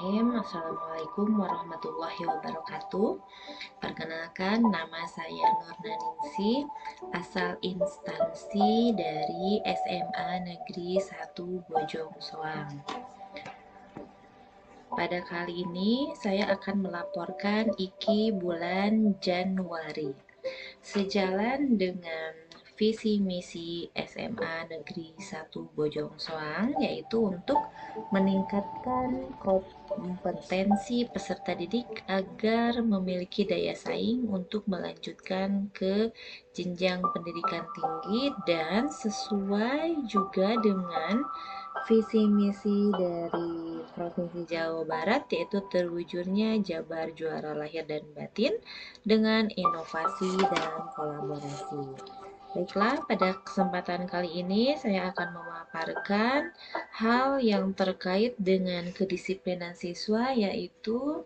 Bismillahirrahmanirrahim. Assalamualaikum warahmatullahi wabarakatuh. Perkenalkan, nama saya Nurnaningsi, asal instansi dari SMA Negeri 1 Bojong Soang. Pada kali ini saya akan melaporkan IKI bulan Januari. Sejalan dengan visi misi SMA Negeri 1 Bojong Soang, yaitu untuk meningkatkan kompetensi peserta didik agar memiliki daya saing untuk melanjutkan ke jenjang pendidikan tinggi dan sesuai juga dengan visi misi dari Provinsi Jawa Barat, yaitu terwujudnya Jabar Juara Lahir dan Batin dengan inovasi dan kolaborasi. Baiklah, pada kesempatan kali ini saya akan memaparkan hal yang terkait dengan kedisiplinan siswa, yaitu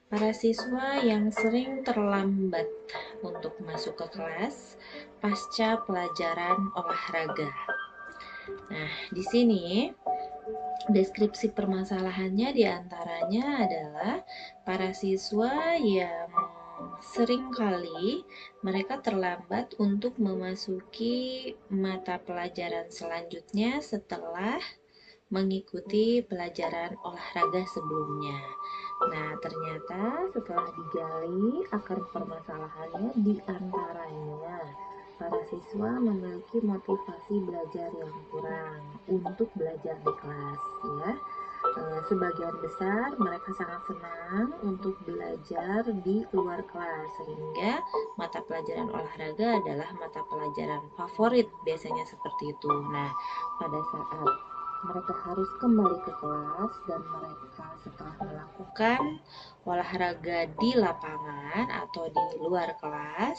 para siswa yang sering terlambat untuk masuk ke kelas pasca pelajaran olahraga. Nah, di sini deskripsi permasalahannya diantaranya adalah para siswa yang seringkali mereka terlambat untuk memasuki mata pelajaran selanjutnya setelah mengikuti pelajaran olahraga sebelumnya. Nah, ternyata setelah digali akar permasalahannya diantaranya para siswa memiliki motivasi belajar yang kurang untuk belajar di kelas, ya. Sebagian besar mereka sangat senang untuk belajar di luar kelas, sehingga mata pelajaran olahraga adalah mata pelajaran favorit, biasanya seperti itu. Nah, pada saat mereka harus kembali ke kelas dan mereka setelah melakukan olahraga di lapangan atau di luar kelas,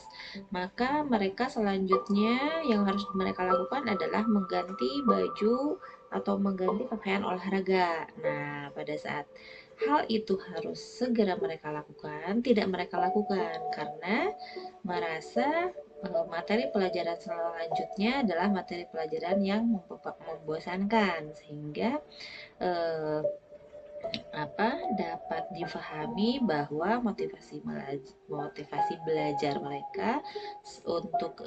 maka mereka selanjutnya yang harus mereka lakukan adalah mengganti baju atau mengganti pakaian olahraga. Nah, pada saat hal itu harus segera mereka lakukan, tidak mereka lakukan karena merasa materi pelajaran selanjutnya adalah materi pelajaran yang membosankan, sehingga eh, dapat difahami bahwa motivasi belajar mereka untuk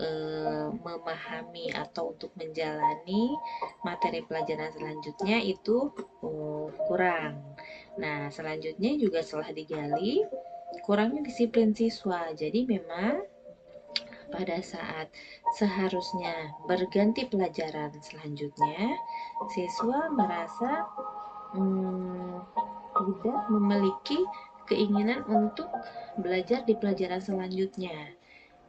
memahami atau untuk menjalani materi pelajaran selanjutnya itu kurang. Nah, selanjutnya juga setelah digali kurangnya disiplin siswa. Jadi memang pada saat seharusnya berganti pelajaran selanjutnya, siswa merasa tidak memiliki keinginan untuk belajar di pelajaran selanjutnya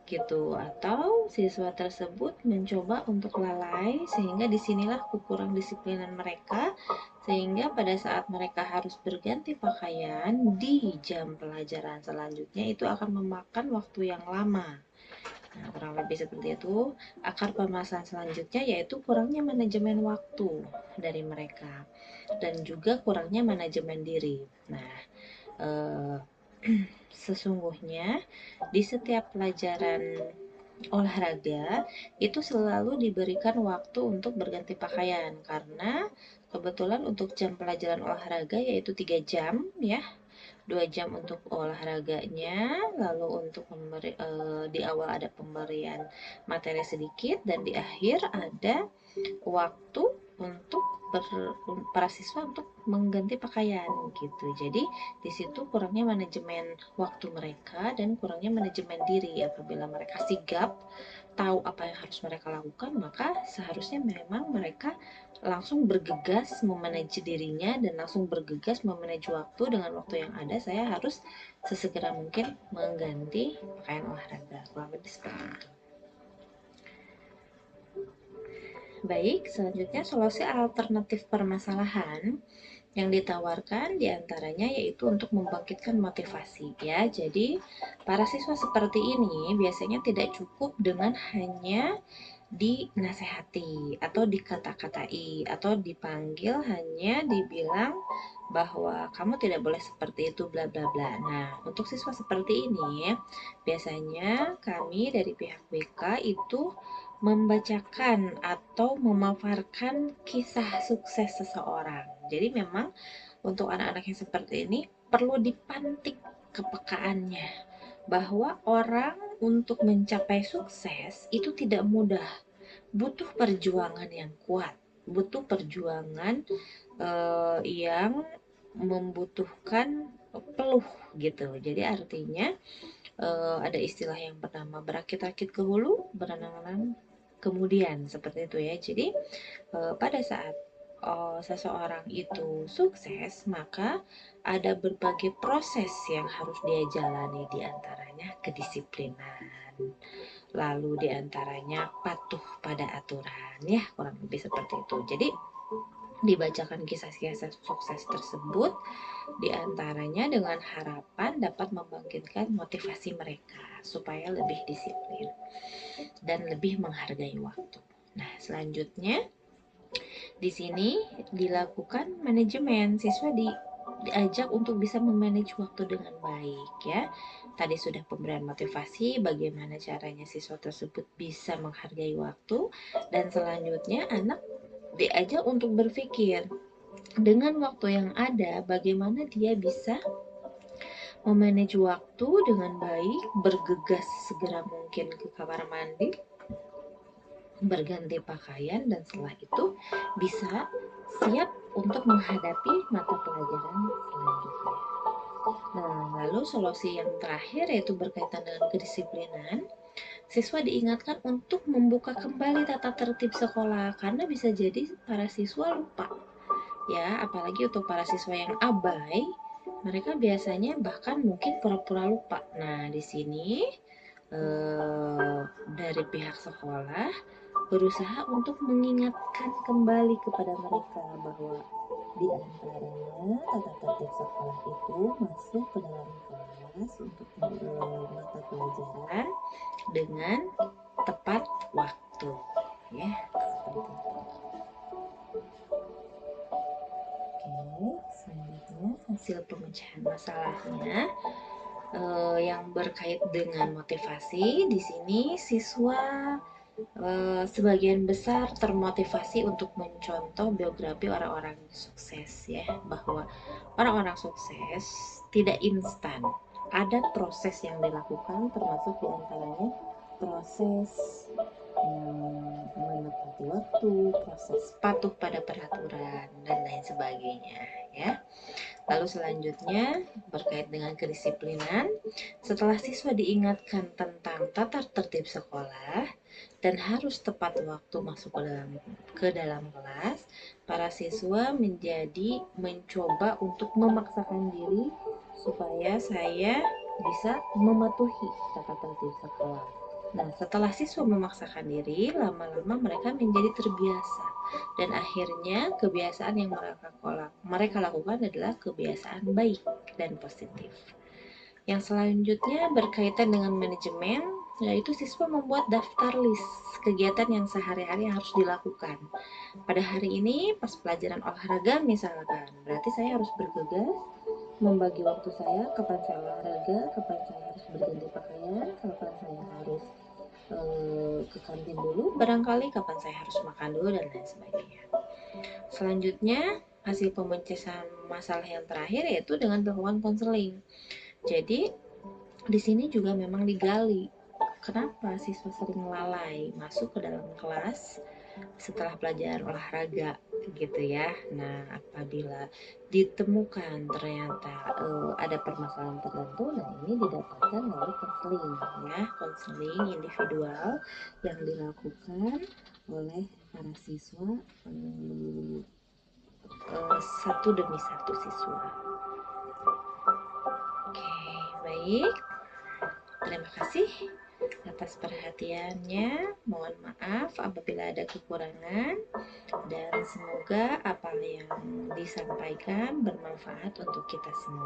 gitu, atau siswa tersebut mencoba untuk lalai, sehingga disinilah kekurang disiplinan mereka, sehingga pada saat mereka harus berganti pakaian di jam pelajaran selanjutnya itu akan memakan waktu yang lama. Nah, kurang lebih seperti itu. Akar permasalahan selanjutnya yaitu kurangnya manajemen waktu dari mereka dan juga kurangnya manajemen diri. Nah, sesungguhnya di setiap pelajaran olahraga itu selalu diberikan waktu untuk berganti pakaian, karena kebetulan untuk jam pelajaran olahraga yaitu 3 jam, ya. 2 jam untuk olahraganya, lalu untuk di awal ada pemberian materi sedikit dan di akhir ada waktu untuk para siswa untuk mengganti pakaian gitu. Jadi di situ kurangnya manajemen waktu mereka dan kurangnya manajemen diri. Apabila mereka sigap tahu apa yang harus mereka lakukan, maka seharusnya memang mereka langsung bergegas memanage dirinya dan langsung bergegas memanage waktu. Dengan waktu yang ada, saya harus sesegera mungkin mengganti pakaian olahraga. Kurang lebih seperti itu. Baik, selanjutnya solusi alternatif permasalahan yang ditawarkan diantaranya yaitu untuk membangkitkan motivasi, ya. Jadi para siswa seperti ini biasanya tidak cukup dengan hanya dinasehati atau dikata-katai atau dipanggil, hanya dibilang bahwa kamu tidak boleh seperti itu bla bla bla. Nah, untuk siswa seperti ini biasanya kami dari pihak BK itu membacakan atau memaparkan kisah sukses seseorang. Jadi memang untuk anak-anak yang seperti ini perlu dipantik kepekaannya bahwa orang untuk mencapai sukses itu tidak mudah, butuh perjuangan yang kuat, butuh perjuangan yang membutuhkan peluh gitu. Jadi artinya ada istilah yang bernama berakit-rakit ke hulu, berenang-renang kemudian, seperti itu ya. Jadi pada saat seseorang itu sukses, maka ada berbagai proses yang harus dia jalani, diantaranya kedisiplinan, lalu diantaranya patuh pada aturan, ya kurang lebih seperti itu. Jadi dibacakan kisah-kisah sukses tersebut diantaranya dengan harapan dapat membangkitkan motivasi mereka supaya lebih disiplin dan lebih menghargai waktu. Nah, selanjutnya di sini dilakukan manajemen. Siswa diajak untuk bisa memanage waktu dengan baik ya. Tadi sudah pemberian motivasi bagaimana caranya siswa tersebut bisa menghargai waktu, dan selanjutnya anak diajak untuk berpikir dengan waktu yang ada bagaimana dia bisa memanage waktu dengan baik, bergegas segera mungkin ke kamar mandi, berganti pakaian, dan setelah itu bisa siap untuk menghadapi mata pelajaran selanjutnya. Nah, lalu solusi yang terakhir yaitu berkaitan dengan kedisiplinan. Siswa diingatkan untuk membuka kembali tata tertib sekolah karena bisa jadi para siswa lupa. Ya, apalagi untuk para siswa yang abai, mereka biasanya bahkan mungkin pura-pura lupa. Nah, di sini dari pihak sekolah berusaha untuk mengingatkan kembali kepada mereka bahwa di antaranya tata tertib sekolah itu masuk ke dalam kelas untuk mata pelajaran dengan tepat waktu, ya seperti itu. Oke, selanjutnya hasil pemecahan masalahnya yang berkait dengan motivasi. Di sini siswa sebagian besar termotivasi untuk mencontoh biografi orang-orang sukses ya, bahwa orang-orang sukses tidak instan, ada proses yang dilakukan termasuk diantaranya proses menepati waktu, proses patuh pada peraturan dan lain sebagainya ya. Lalu selanjutnya berkait dengan kedisiplinan, setelah siswa diingatkan tentang tata tertib sekolah dan harus tepat waktu masuk ke dalam kelas, para siswa mencoba untuk memaksakan diri supaya saya bisa mematuhi tata tertib sekolah. Nah, setelah siswa memaksakan diri, lama-lama mereka menjadi terbiasa dan akhirnya kebiasaan yang mereka lakukan adalah kebiasaan baik dan positif. Yang selanjutnya berkaitan dengan manajemen, yaitu siswa membuat daftar list kegiatan yang sehari-hari harus dilakukan. Pada hari ini pas pelajaran olahraga misalkan, berarti saya harus bergegas membagi waktu saya, kapan saya olahraga, kapan saya harus berganti pakaian, kapan saya harus ke kantin dulu, barangkali kapan saya harus makan dulu, dan lain sebagainya. Selanjutnya, hasil pemecahan masalah yang terakhir yaitu dengan melakukan konseling. Jadi, di sini juga memang digali kenapa siswa sering lalai masuk ke dalam kelas setelah pelajaran olahraga gitu ya. Nah, apabila ditemukan ternyata ada permasalahan tertentu, nah ini didapatkan melalui konseling ya, konseling individual yang dilakukan oleh para siswa satu demi satu siswa. Oke, baik. Terima kasih atas perhatiannya. Mohon maaf apabila ada kekurangan, dan semoga apa yang disampaikan bermanfaat untuk kita semua.